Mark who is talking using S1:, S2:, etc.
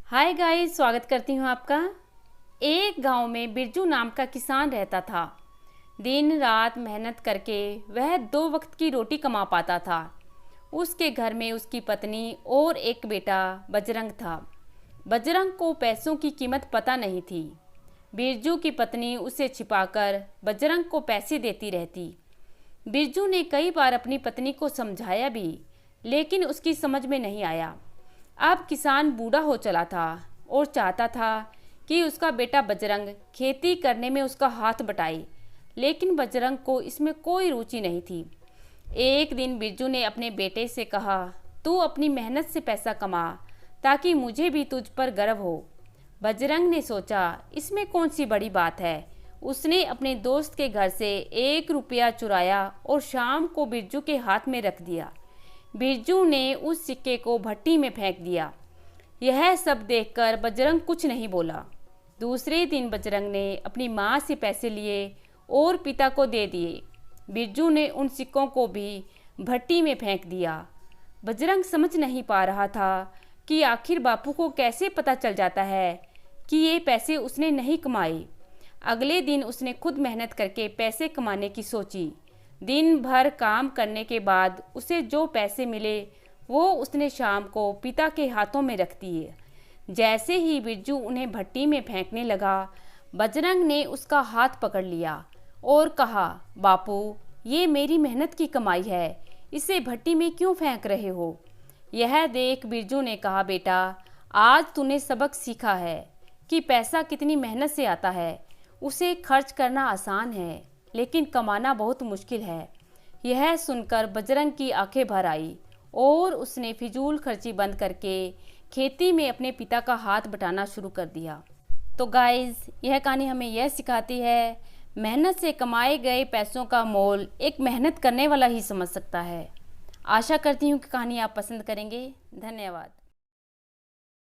S1: Hi guys, स्वागत करती हूँ आपका। एक गांव में बिरजू नाम का किसान रहता था। दिन रात मेहनत करके वह 2 वक्त की रोटी कमा पाता था। उसके घर में उसकी पत्नी और एक बेटा बजरंग था। बजरंग को पैसों की कीमत पता नहीं थी। बिरजू की पत्नी उसे छिपाकर बजरंग को पैसे देती रहती। बिरजू ने कई बार अपनी पत्नी को समझाया भी, लेकिन उसकी समझ में नहीं आया। अब किसान बूढ़ा हो चला था और चाहता था कि उसका बेटा बजरंग खेती करने में उसका हाथ बटाए, लेकिन बजरंग को इसमें कोई रुचि नहीं थी। एक दिन बिरजू ने अपने बेटे से कहा, तू अपनी मेहनत से पैसा कमा ताकि मुझे भी तुझ पर गर्व हो। बजरंग ने सोचा, इसमें कौन सी बड़ी बात है। उसने अपने दोस्त के घर से 1 रुपया चुराया और शाम को बिरजू के हाथ में रख दिया। बिरजू ने उस सिक्के को भट्टी में फेंक दिया। यह सब देखकर बजरंग कुछ नहीं बोला। दूसरे दिन बजरंग ने अपनी माँ से पैसे लिए और पिता को दे दिए। बिरजू ने उन सिक्कों को भी भट्टी में फेंक दिया। बजरंग समझ नहीं पा रहा था कि आखिर बापू को कैसे पता चल जाता है कि ये पैसे उसने नहीं कमाए। अगले दिन उसने खुद मेहनत करके पैसे कमाने की सोची। दिन भर काम करने के बाद उसे जो पैसे मिले वो उसने शाम को पिता के हाथों में रख दिए। जैसे ही बिरजू उन्हें भट्टी में फेंकने लगा, बजरंग ने उसका हाथ पकड़ लिया और कहा, बापू, ये मेरी मेहनत की कमाई है, इसे भट्टी में क्यों फेंक रहे हो। यह देख बिरजू ने कहा, बेटा, आज तूने सबक सीखा है कि पैसा कितनी मेहनत से आता है। उसे खर्च करना आसान है, लेकिन कमाना बहुत मुश्किल है। यह सुनकर बजरंग की आंखें भर आई और उसने फिजूल खर्ची बंद करके खेती में अपने पिता का हाथ बटाना शुरू कर दिया। तो गाइस, यह कहानी हमें यह सिखाती है, मेहनत से कमाए गए पैसों का मोल एक मेहनत करने वाला ही समझ सकता है। आशा करती हूँ कि कहानी आप पसंद करेंगे। धन्यवाद।